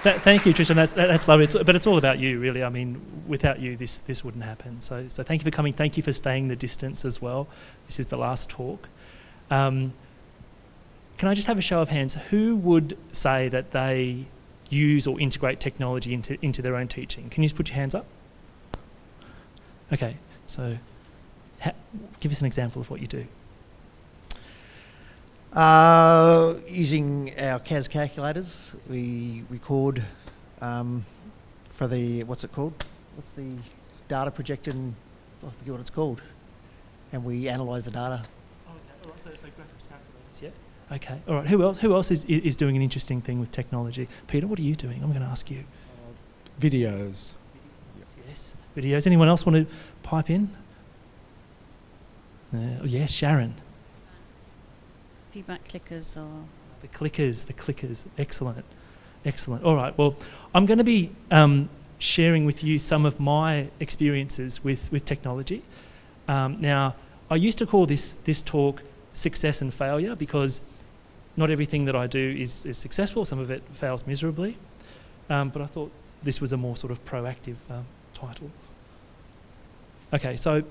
Thank you, Tristan. That's lovely. But it's all about you, really. I mean, without you, this wouldn't happen. So thank you for coming. Thank you for staying the distance as well. This is the last talk. Can I just have a show of hands? Who would say that they use or integrate technology into their own teaching? Can you just put your hands up? Okay, so give us an example of what you do. Using our CAS calculators, we record for the, what's it called? What's the data projected, I forget what it's called, and we analyse the data. Oh, okay. All right. So graphics calculators, yeah? Okay, all right. Who else is doing an interesting thing with technology? Peter, what are you doing? I'm going to ask you. Videos. Yes, videos. Anyone else want to pipe in? Yes, Sharon. Feedback clickers or... The clickers. Excellent. All right, well, I'm going to be sharing with you some of my experiences with technology. Now, I used to call this talk Success and Failure because not everything that I do is successful. Some of it fails miserably. But I thought this was a more sort of proactive title. Okay, so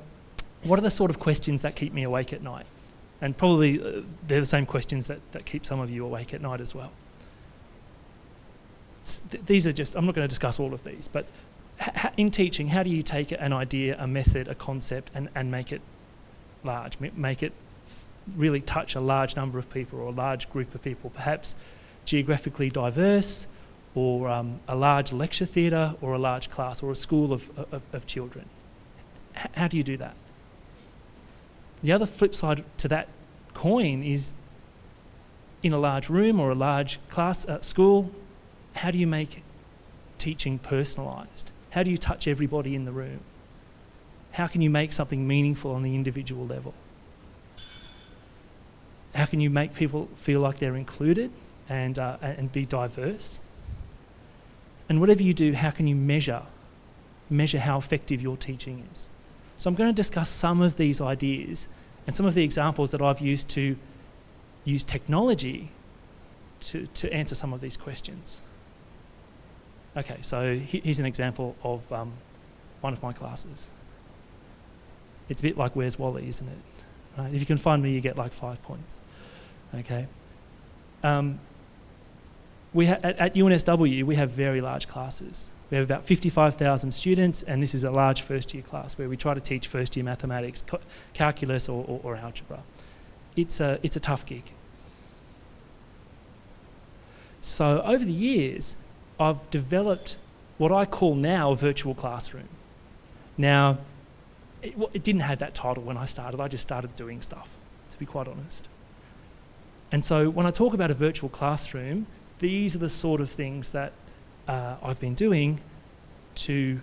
what are the sort of questions that keep me awake at night? And probably they're the same questions that keep some of you awake at night as well. These are just, I'm not going to discuss all of these, but in teaching, how do you take an idea, a method, a concept, and make it large, make it really touch a large number of people or a large group of people, perhaps geographically diverse, or a large lecture theatre, or a large class, or a school of children? How do you do that? The other flip side to that coin is in a large room or a large class at school, how do you make teaching personalised? How do you touch everybody in the room? How can you make something meaningful on the individual level? How can you make people feel like they're included and be diverse? And whatever you do, how can you measure how effective your teaching is? So I'm going to discuss some of these ideas and some of the examples that I've used to use technology to answer some of these questions. Okay, so here's an example of one of my classes. It's a bit like Where's Wally, isn't it? Right? If you can find me, you get like 5 points. Okay. At UNSW, we have very large classes. We have about 55,000 students, and this is a large first-year class where we try to teach first-year mathematics, calculus or algebra. It's a tough gig. So over the years, I've developed what I call now a virtual classroom. Now, it didn't have that title when I started. I just started doing stuff, to be quite honest. And so when I talk about a virtual classroom, these are the sort of things that I've been doing to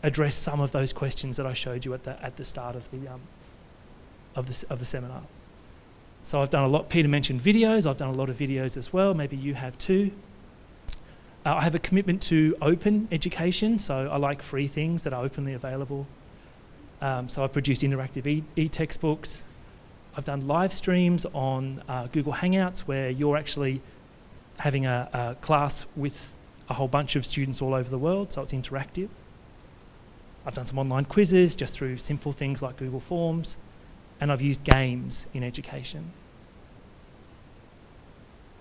address some of those questions that I showed you at the start of the seminar. So I've done a lot. Peter mentioned videos. I've done a lot of videos as well. Maybe you have too. I have a commitment to open education, so I like free things that are openly available. So I've produced interactive e-textbooks. I've done live streams on Google Hangouts where you're actually having a class with a whole bunch of students all over the world, so it's interactive. I've done some online quizzes just through simple things like Google Forms, and I've used games in education.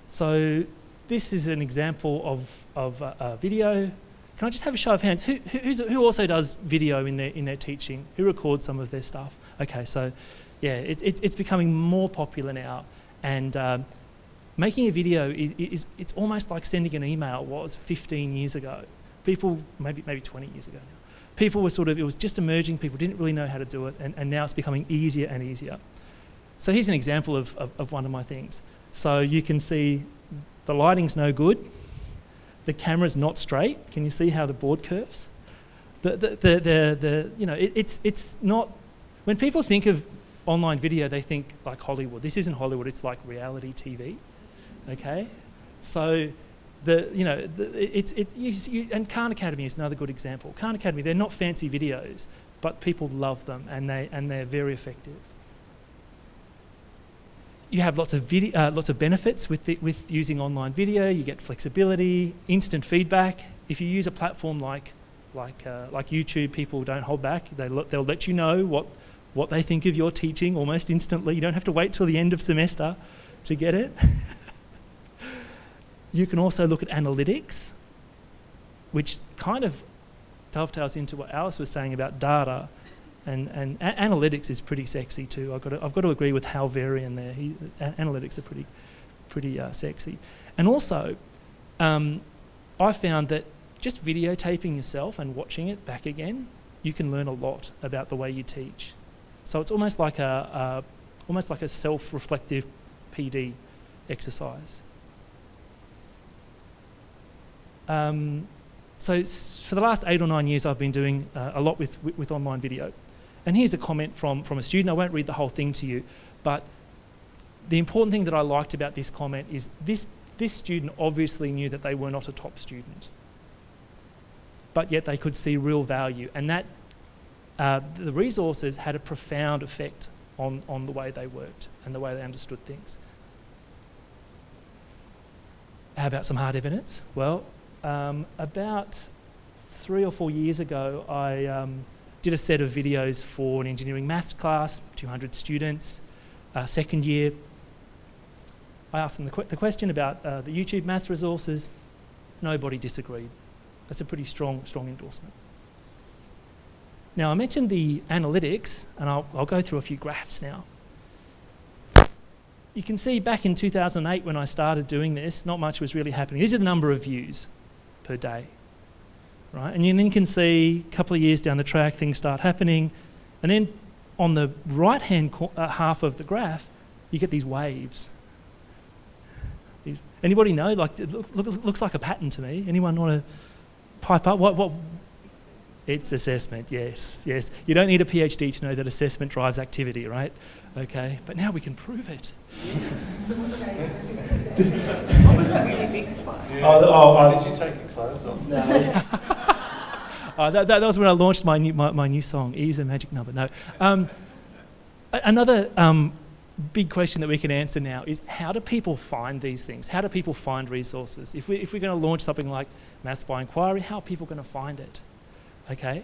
So this is an example of a video. Can I just have a show of hands? Who also does video in their teaching? Who records some of their stuff? Okay, so yeah, it's becoming more popular now, and making a video it's almost like sending an email was 15 years ago. People, maybe 20 years ago now. People were it was just emerging, people didn't really know how to do it, and now it's becoming easier and easier. So here's an example of one of my things. So you can see the lighting's no good, the camera's not straight. Can you see how the board curves? It's not, when people think of online video, they think like Hollywood. This isn't Hollywood, it's like reality TV. Okay, so and Khan Academy is another good example. Khan Academy, they're not fancy videos, but people love them, and they're very effective. You have lots of benefits with using online video. You get flexibility, instant feedback. If you use a platform like YouTube, people don't hold back. They'll let you know what they think of your teaching almost instantly. You don't have to wait till the end of semester to get it. You can also look at analytics, which kind of dovetails into what Alice was saying about data. And analytics is pretty sexy too. I've got to agree with Hal Varian there. Analytics are pretty sexy. And also, I found that just videotaping yourself and watching it back again, you can learn a lot about the way you teach. So it's almost like a self-reflective PD exercise. So for the last 8 or 9 years, I've been doing a lot with online video. And here's a comment from a student. I won't read the whole thing to you, but the important thing that I liked about this comment is this student obviously knew that they were not a top student, but yet they could see real value, and that the resources had a profound effect on the way they worked and the way they understood things. How about some hard evidence? Well, about 3 or 4 years ago, I did a set of videos for an engineering maths class, 200 students, second year. I asked them the question about the YouTube maths resources. Nobody disagreed. That's a pretty strong endorsement. Now, I mentioned the analytics, and I'll go through a few graphs now. You can see back in 2008 when I started doing this, not much was really happening. These are the number of views per day, right? And you then can see a couple of years down the track, things start happening. And then on the right-hand half of the graph, you get these waves. Anybody know? Like, it looks like a pattern to me. Anyone want to pipe up? What? It's assessment, yes. You don't need a PhD to know that assessment drives activity, right? Okay, but now we can prove it. What was the really big spike? Did you take your clothes off? No. That was when I launched my new song, E is a Magic Number. No. Another big question that we can answer now is, how do people find these things? How do people find resources? If we're going to launch something like Maths by Inquiry, how are people going to find it? Okay.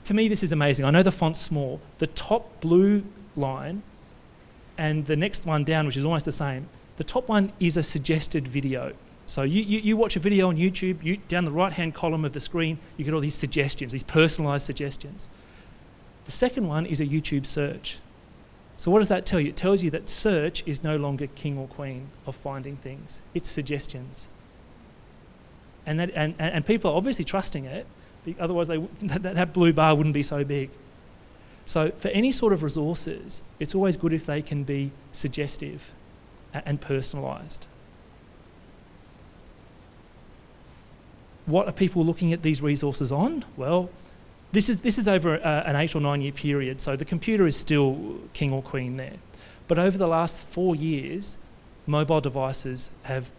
To me, this is amazing. I know the font's small. The top blue line and the next one down, which is almost the same, the top one is a suggested video. So you watch a video on YouTube, down the right-hand column of the screen, you get all these suggestions, these personalised suggestions. The second one is a YouTube search. So what does that tell you? It tells you that search is no longer king or queen of finding things. It's suggestions. And people are obviously trusting it, otherwise that blue bar wouldn't be so big. So for any sort of resources, it's always good if they can be suggestive and personalised. What are people looking at these resources on? Well, this is over an 8 or 9 year period, so the computer is still king or queen there. But over the last 4 years, mobile devices have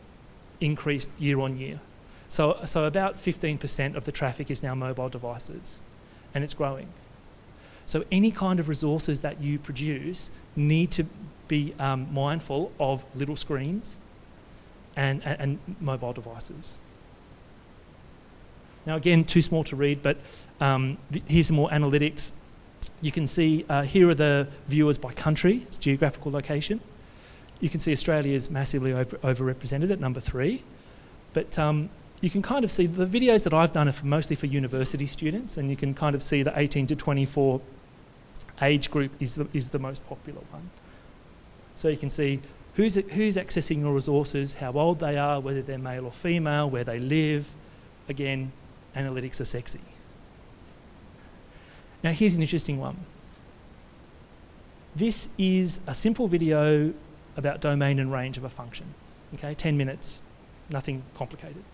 increased year on year. So about 15% of the traffic is now mobile devices, and it's growing. So any kind of resources that you produce need to be mindful of little screens and mobile devices. Now again, too small to read, but here's some more analytics. You can see here are the viewers by country, it's geographical location. You can see Australia is massively overrepresented at number 3. But you can kind of see the videos that I've done are mostly for university students, and you can kind of see the 18 to 24 age group is the most popular one. So you can see who's accessing your resources, how old they are, whether they're male or female, where they live. Again, analytics are sexy. Now here's an interesting one. This is a simple video about domain and range of a function. Okay, 10 minutes, nothing complicated.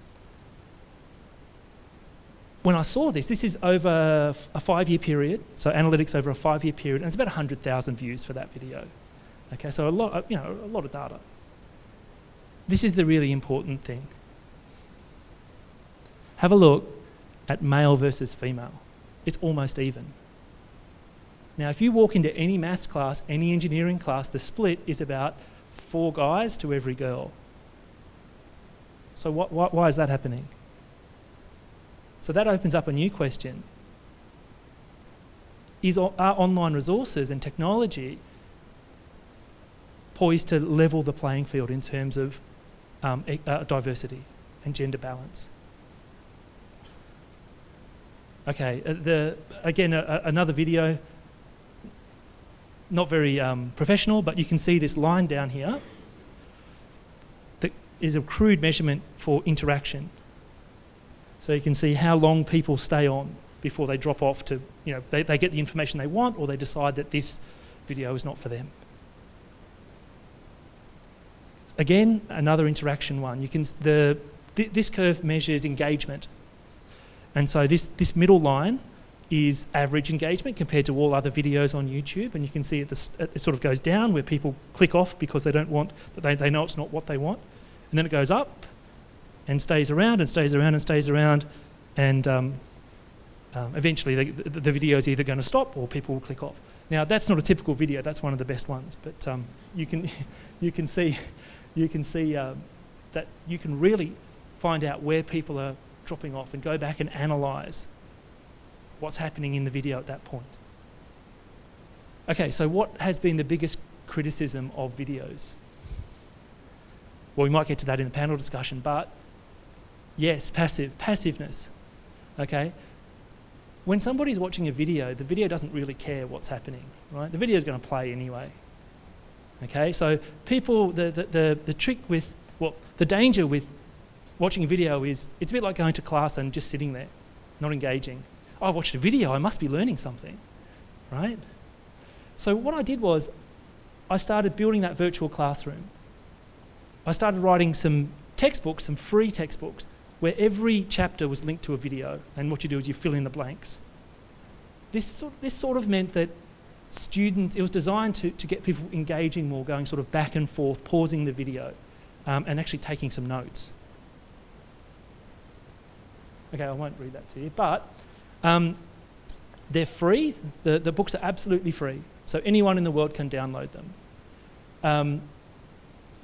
When I saw this is over a 5-year period, so analytics over a 5-year period, and it's about 100,000 views for that video. Okay, so a lot of data. This is the really important thing. Have a look at male versus female. It's almost even. Now, if you walk into any maths class, any engineering class, the split is about 4 guys to every girl. So why is that happening? So that opens up a new question. Are online resources and technology poised to level the playing field in terms of diversity and gender balance? Okay, another video, not very professional, but you can see this line down here that is a crude measurement for interaction. So you can see how long people stay on before they drop off to, they get the information they want, or they decide that this video is not for them. Again, another interaction one. This curve measures engagement. And so this middle line is average engagement compared to all other videos on YouTube, and you can see it sort of goes down where people click off because they don't want, they know it's not what they want, and then it goes up and stays around and stays around and stays around, and eventually the video is either going to stop or people will click off. Now that's not a typical video, that's one of the best ones, but you can see that you can really find out where people are dropping off and go back and analyse what's happening in the video at that point. Okay, so what has been the biggest criticism of videos? Well, we might get to that in the panel discussion, but yes, passiveness. Okay? When somebody's watching a video, the video doesn't really care what's happening, right? The video is going to play anyway. Okay, so people, the trick with, the danger with watching a video is it's a bit like going to class and just sitting there, not engaging. I watched a video, I must be learning something, right? So what I did was I started building that virtual classroom. I started writing some textbooks, some free textbooks, where every chapter was linked to a video, and what you do is you fill in the blanks. This sort of meant that students, it was designed to get people engaging more, going sort of back and forth, pausing the video, and actually taking some notes. Okay, I won't read that to you, but they're free. The books are absolutely free, so anyone in the world can download them.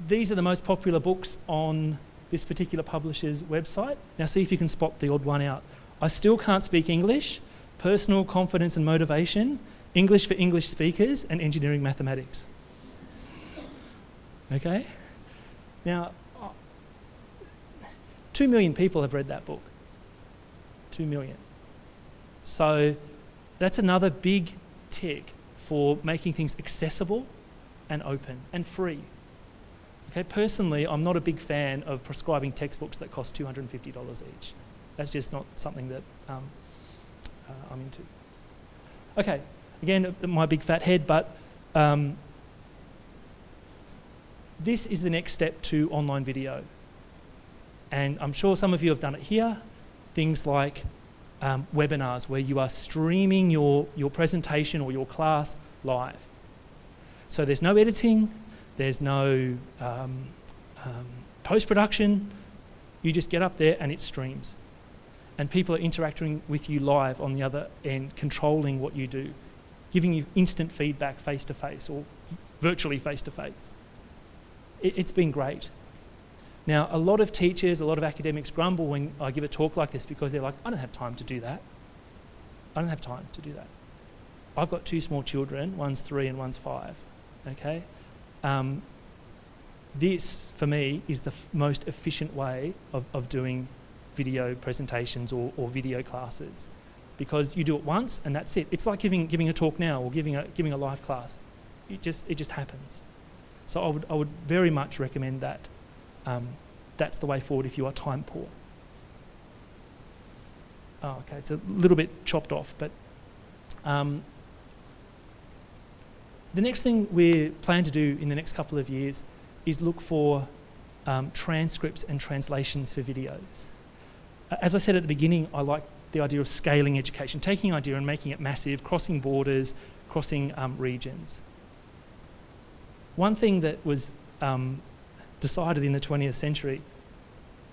These are the most popular books on this particular publisher's website. Now see if you can spot the odd one out. I Still Can't Speak English, Personal Confidence and Motivation, English for English Speakers, and Engineering Mathematics. Okay? Now, 2 million people have read that book. 2 million. So that's another big tick for making things accessible and open and free. Okay, personally, I'm not a big fan of prescribing textbooks that cost $250 each. That's just not something that I'm into. Okay, again, my big fat head, but this is the next step to online video. And I'm sure some of you have done it here. Things like webinars where you are streaming your presentation or your class live. So there's no editing, there's no post-production, you just get up there and it streams. And people are interacting with you live on the other end, controlling what you do, giving you instant feedback face-to-face or virtually face-to-face. It's been great. Now, a lot of teachers, a lot of academics grumble when I give a talk like this because they're like, I don't have time to do that. I don't have time to do that. I've got 2 small children, one's 3 and one's 5, okay? This, for me, is the most efficient way of doing video presentations or video classes, because you do it once and that's it. It's like giving a talk now or giving a live class. It just happens. So I would very much recommend that. That's the way forward if you are time poor. Oh, okay, it's a little bit chopped off, but the next thing we plan to do in the next couple of years is look for transcripts and translations for videos. As I said at the beginning, I like the idea of scaling education, taking an idea and making it massive, crossing borders, crossing regions. One thing that was decided in the 20th century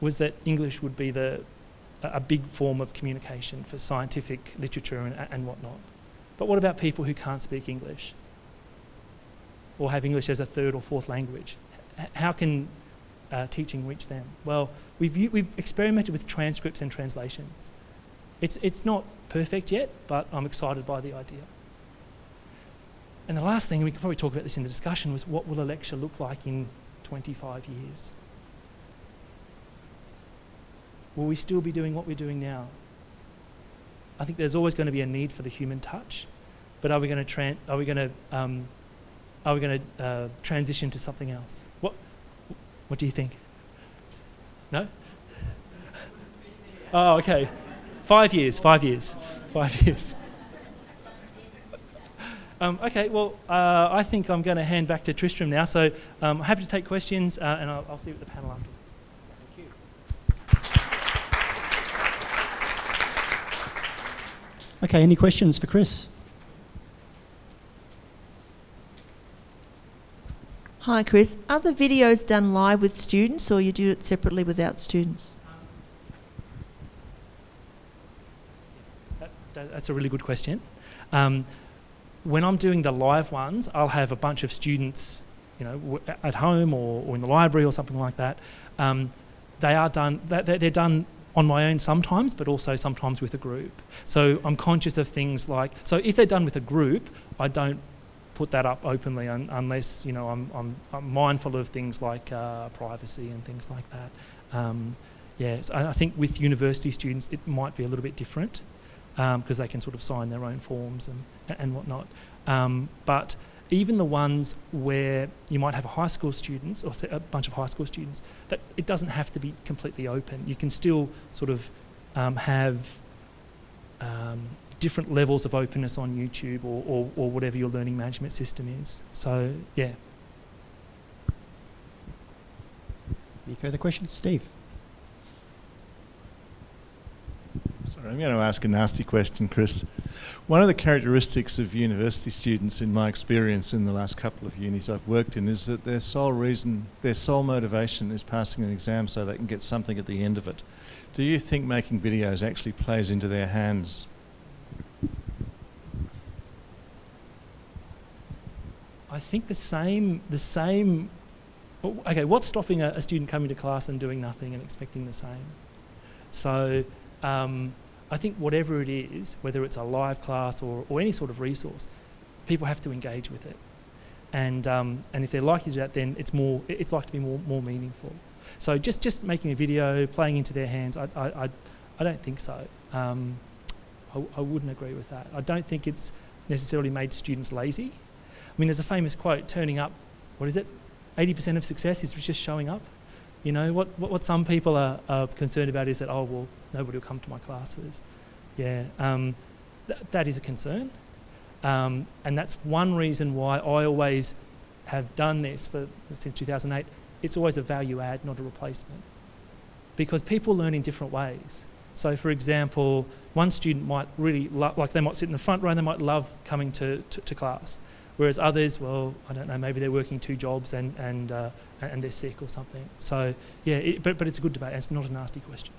was that English would be a big form of communication for scientific literature and whatnot. But what about people who can't speak English or have English as a third or fourth language? How can teaching reach them? Well, we've experimented with transcripts and translations. It's not perfect yet, but I'm excited by the idea. And the last thing, we could probably talk about this in the discussion, was what will a lecture look like in 25 years? Will we still be doing what we're doing now? I think there's always going to be a need for the human touch, but are we going to transition to something else? What do you think? No? Oh, okay. 5 years. Okay, well, I think I'm going to hand back to Tristram now. So I'm happy to take questions, and I'll see you at the panel afterwards. Okay, any questions for Chris? Hi, Chris. Are the videos done live with students, or you do it separately without students? That's a really good question. When I'm doing the live ones, I'll have a bunch of students, at home or in the library or something like that. They are done. They're done on my own sometimes, but also sometimes with a group. So I'm conscious of things like, so if they're done with a group, I don't put that up openly unless I'm mindful of things like privacy and things like that. So I think with university students it might be a little bit different because they can sort of sign their own forms and whatnot. But even the ones where you might have high school students or a bunch of high school students, that it doesn't have to be completely open. You can still sort of have different levels of openness on YouTube or whatever your learning management system is. So, yeah. Any further questions? Steve? Sorry, I'm going to ask a nasty question, Chris. One of the characteristics of university students, in my experience in the last couple of unis I've worked in, is that their sole motivation is passing an exam so they can get something at the end of it. Do you think making videos actually plays into their hands? I think the same. Okay, what's stopping a student coming to class and doing nothing and expecting the same? So I think whatever it is, whether it's a live class or any sort of resource, people have to engage with it. And if they're likely to do that, then it's likely to be more meaningful. So just making a video, playing into their hands, I don't think so. I wouldn't agree with that. I don't think it's necessarily made students lazy. I mean, there's a famous quote, turning up, 80% of success is just showing up. What some people are concerned about is that, nobody will come to my classes. Yeah, that is a concern. And that's one reason why I always have done this since 2008. It's always a value add, not a replacement. Because people learn in different ways. So, for example, one student might really they might sit in the front row and they might love coming to class. Whereas others, I don't know, maybe they're working 2 jobs and they're sick or something. So, yeah, but it's a good debate. It's not a nasty question.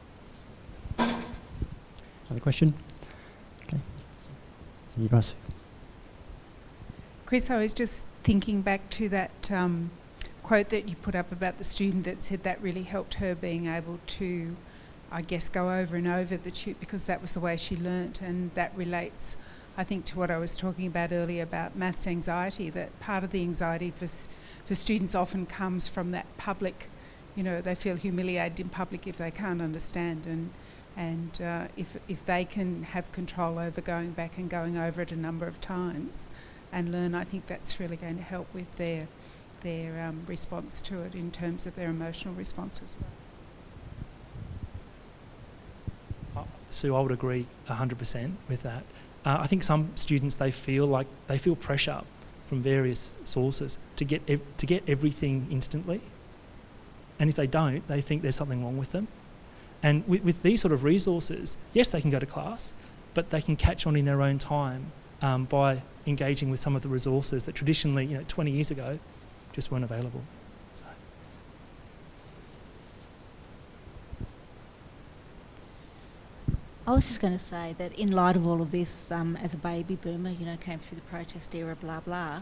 Another question? Okay. You pass. Chris, I was just thinking back to that quote that you put up about the student that said that really helped her being able to, I guess, go over and over the tube because that was the way she learnt, and that relates, I think, to what I was talking about earlier about maths anxiety, that part of the anxiety for students often comes from that public, they feel humiliated in public if they can't understand, and if they can have control over going back and going over it a number of times and learn, I think that's really going to help with their response to it in terms of their emotional responses. Sue, I would agree 100% with that. I think some students, they feel pressure from various sources to get everything instantly, and if they don't, they think there's something wrong with them. And with these sort of resources, yes, they can go to class, but they can catch on in their own time by engaging with some of the resources that traditionally, 20 years ago, just weren't available. So. I was just going to say that in light of all of this, as a baby boomer, came through the protest era, blah, blah,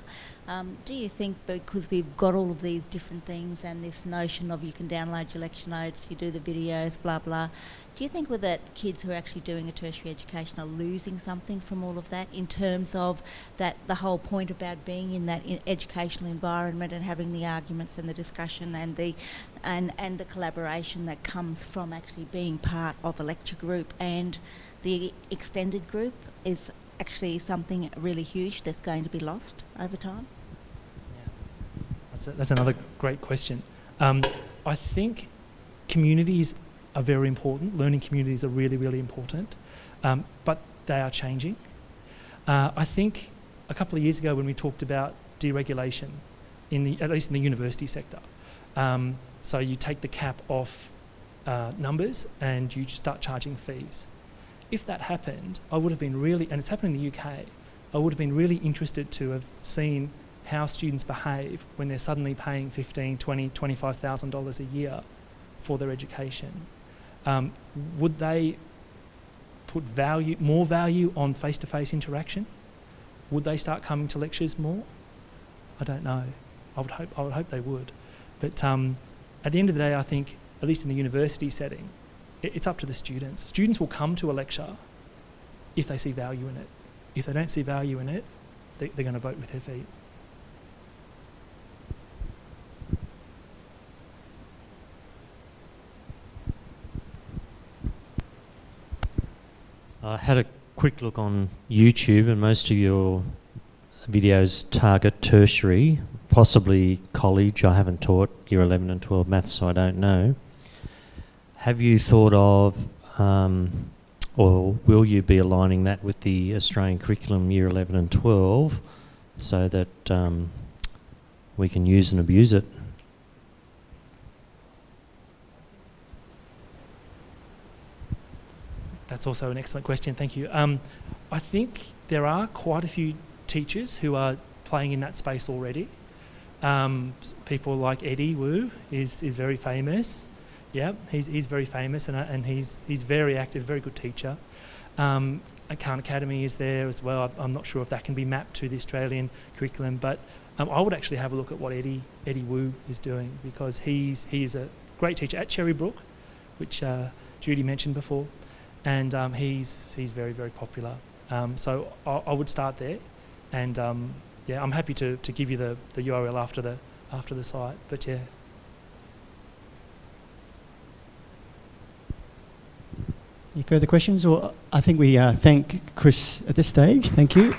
do you think because we've got all of these different things and this notion of you can download your lecture notes, you do the videos, blah, blah, do you think that kids who are actually doing a tertiary education are losing something from all of that in terms of that the whole point about being in that educational environment and having the arguments and the discussion and the collaboration that comes from actually being part of a lecture group, and the extended group is actually something really huge that's going to be lost over time? That's another great question. I think communities are very important. Learning communities are really, really important, but they are changing. I think a couple of years ago when we talked about deregulation, at least in the university sector, so you take the cap off numbers and you just start charging fees. If that happened, I would have been really, and it's happened in the UK, I would have been really interested to have seen how students behave when they're suddenly paying $15,000, $20,000, $25,000 a year for their education. Would they put more value on face-to-face interaction? Would they start coming to lectures more? I don't know. I would hope they would. But at the end of the day, I think, at least in the university setting, it's up to the students. Students will come to a lecture if they see value in it. If they don't see value in it, they're going to vote with their feet. I had a quick look on YouTube, and most of your videos target tertiary, possibly college. I haven't taught year 11 and 12 maths, so I don't know. Have you thought of, or will you be aligning that with the Australian curriculum year 11 and 12 so that we can use and abuse it? That's also an excellent question, thank you. I think there are quite a few teachers who are playing in that space already. People like Eddie Wu is very famous. Yeah, he's very famous and he's very active, very good teacher. Khan Academy is there as well. I'm not sure if that can be mapped to the Australian curriculum, but I would actually have a look at what Eddie Wu is doing, because he is a great teacher at Cherrybrook, which Judy mentioned before, and he's very, very popular. So I would start there, and yeah, I'm happy to give you the URL after the site. But yeah. Any further questions? Or I think we thank Chris at this stage. Thank you.